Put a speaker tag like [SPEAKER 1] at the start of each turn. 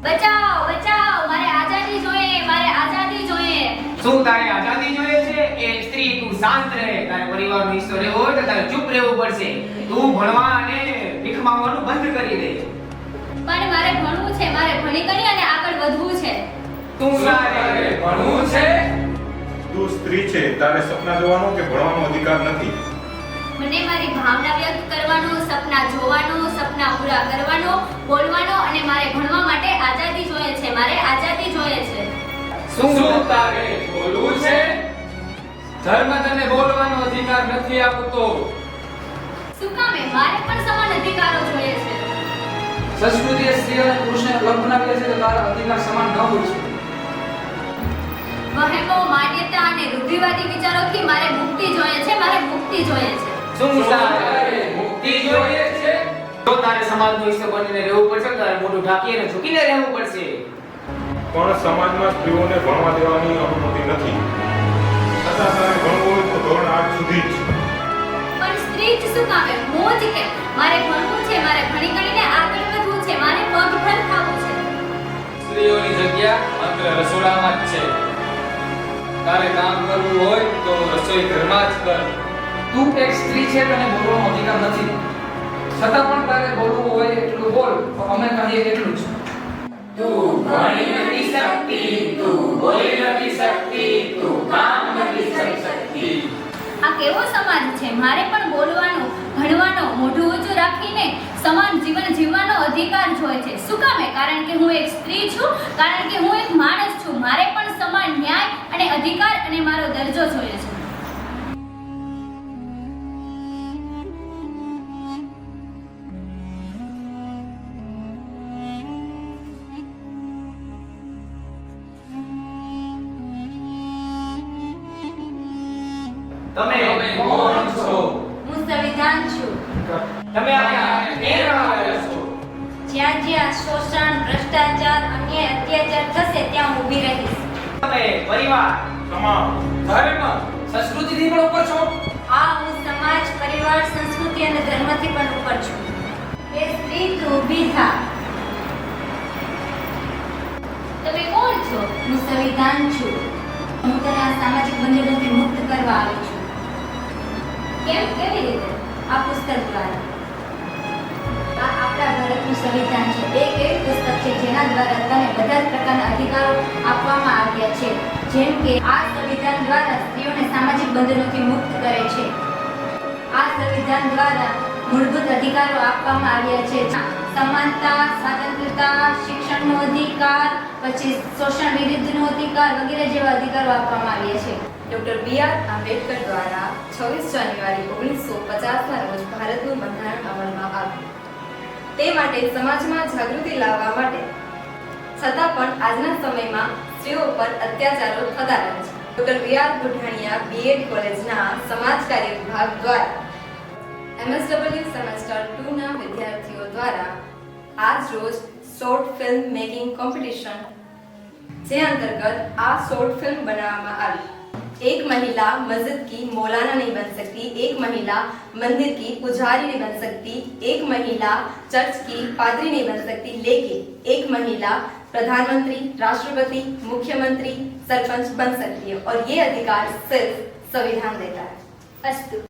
[SPEAKER 1] બચાવો બચાવો, મારે આઝાદી જોઈએ, મારે આઝાદી જોઈએ.
[SPEAKER 2] શું તારે આઝાદી જોઈએ છે? એ સ્ત્રી તું શાંત રહે. તારે પરિવારનો હિસ્સો રહેવો હોય તો તારે ચૂપ રહેવું પડશે. તું ભણવા અને ભીખ માંગવાનું બંધ કરી દે.
[SPEAKER 1] પણ મારે ભણવું છે, મારે ભણી કરી અને આગળ વધવું છે.
[SPEAKER 2] તું તારે ભણવું છે?
[SPEAKER 3] તું સ્ત્રી છે, તારે સપના જોવાનો કે ભણવાનો અધિકાર નથી.
[SPEAKER 1] મને મારી ભાવના વ્યક્ત કરવાનો, સપના જોવાનો, સપના પૂરા કરવાનો, બોલવાનો અને મારે ભણવા માટે આઝાદી જોઈએ છે. મારે આઝાદી જોઈએ છે.
[SPEAKER 4] શું તારે બોલવું છે? ધર્મ તને બોલવાનો અધિકાર નથી આપતો.
[SPEAKER 1] શું કામે? મારે પણ સમાન અધિકારો જોઈએ છે.
[SPEAKER 4] સંસ્કૃતિએ સ્ત્રી અને પુરુષને અલગ બનાવ્યા છે તો તારા અધિકાર સમાન ન હોય છે.
[SPEAKER 1] વહેમો, માન્યતા અને રૂઢિવાદી વિચારોથી મારે મુક્તિ જોઈએ છે. મારે મુક્તિ જોઈએ છે.
[SPEAKER 2] શું
[SPEAKER 4] તારે મુક્તિ જોઈએ છે?
[SPEAKER 2] તો તારે સમાજનો હિસ્સો બનીને રહેવું પડશે. તારે મોઢું ઢાંકીને ઝૂકીને રહેવું પડશે.
[SPEAKER 3] પણ સમાજમાં સ્ત્રીઓને ભણવા દેવાની અનુમતિ નથી. છતાં તારે ભણવું હોય તો ધોરણ 8 સુધી જ.
[SPEAKER 1] પણ સ્ત્રી જ શું કામે? હું જ કેમ? મારે ભણવું છે, મારે ભણી કરીને આગળ વધવું છે, મારે પગભર થવું છે.
[SPEAKER 4] સ્ત્રીઓની જગ્યા માત્ર રસોડામાં જ છે. તારે કામ કરવું હોય તો રસોઈ ઘરમાં જ કર. તું એક સ્ત્રી છે, તને બોલવાનો અધિકાર નથી. છતાં પણ તારે બોલવું હોય એટલું બોલ. અમે કહીએ એટલું જ.
[SPEAKER 2] તું ભણી નથી શકતી, તું બોલી નથી શકતી, તું કામ નથી કરી શકતી.
[SPEAKER 1] આ કેવો સમાજ છે? મારે પણ બોલવાનો, ભણવાનો, મોઢું ઊંચું રાખીને સમાન જીવન જીવવાનો અધિકાર જોઈએ છે. શું કામે? કારણ કે હું એક સ્ત્રી છું, કારણ કે હું એક માણસ છું. મારે પણ સમાન ન્યાય અને અધિકાર અને મારો દરજ્જો જોઈએ છે.
[SPEAKER 2] તમે કોણ છો?
[SPEAKER 1] હું સંવિધાન છું.
[SPEAKER 2] તમે અહીંયા કેમ આવ્યા છો?
[SPEAKER 1] જ્યાં જ્યાં શોષણ, ભ્રષ્ટાચાર, અન્યાય, અત્યાચાર થશે ત્યાં હું ઊભી રહીશ.
[SPEAKER 2] તમે પરિવાર,
[SPEAKER 3] સમાજ,
[SPEAKER 4] ધર્મ, સંસ્કૃતિથી પણ ઉપર છો.
[SPEAKER 1] હા, હું સમાજ, પરિવાર, સંસ્કૃતિ અને ધર્મથી પણ ઉપર છું. એ સ્ત્રી તું ઊભી થા. તમે કોણ છો? હું સંવિધાન છું. હું તને આ સામાજિક બંધનોથી મુક્ત કરવા આવી છું. કેમ? કેવી રીતે? આ પુસ્તક દ્વારા. આ આપણા ભારતનું સંવિધાન છે. એક એવી પુસ્તક છે જેના દ્વારા તને બધા જ પ્રકારના અધિકારો આપવામાં આવ્યા છે. જેમ કે આ સંવિધાન દ્વારા સ્ત્રીઓને સામાજિક બંધનોથી મુક્ત કરે છે. આ સંવિધાન દ્વારા મૂળભૂત અધિકારો આપવામાં આવ્યા છે. સમાનતા, સ્વાતંત્રતા, શિક્ષણનો અધિકાર, પછી શોષણ વિરુદ્ધનો અધિકાર વગેરે જેવા અધિકારો આપવામાં આવ્યા છે.
[SPEAKER 5] ડોક્ટર બી.આર. આંબેડકર દ્વારા 26 જાન્યુઆરી 1950ના રોજ ભારતનું બંધારણ અમલમાં આવ્યું. તે માટે સમાજમાં જાગૃતિ લાવવા માટે છતાં પણ આજના સમયમાં સ્ત્રીઓ પર અત્યાચારો થતા રહે છે. ડોક્ટર બી.આર. બુઢાણીયા બીએડ કોલેજના સમાજ કાર્ય વિભાગ દ્વારા MSW સેમેસ્ટર 2 ના વિદ્યાર્થીઓ દ્વારા આજ રોજ શોર્ટ ફિલ્મ મેકિંગ કોમ્પિટિશન જે अंतर्गत આ शॉर्ट फिल्म बनावामा આવી. एक महिला मस्जिद की मौलाना नहीं बन सकती, एक महिला मंदिर की पुजारी नहीं बन सकती, एक महिला चर्च की पादरी नहीं बन सकती, लेकिन एक महिला प्रधानमंत्री, राष्ट्रपति, मुख्यमंत्री, सरपंच बन सकती है और ये अधिकार सिर्फ संविधान देता है.
[SPEAKER 1] अस्तु.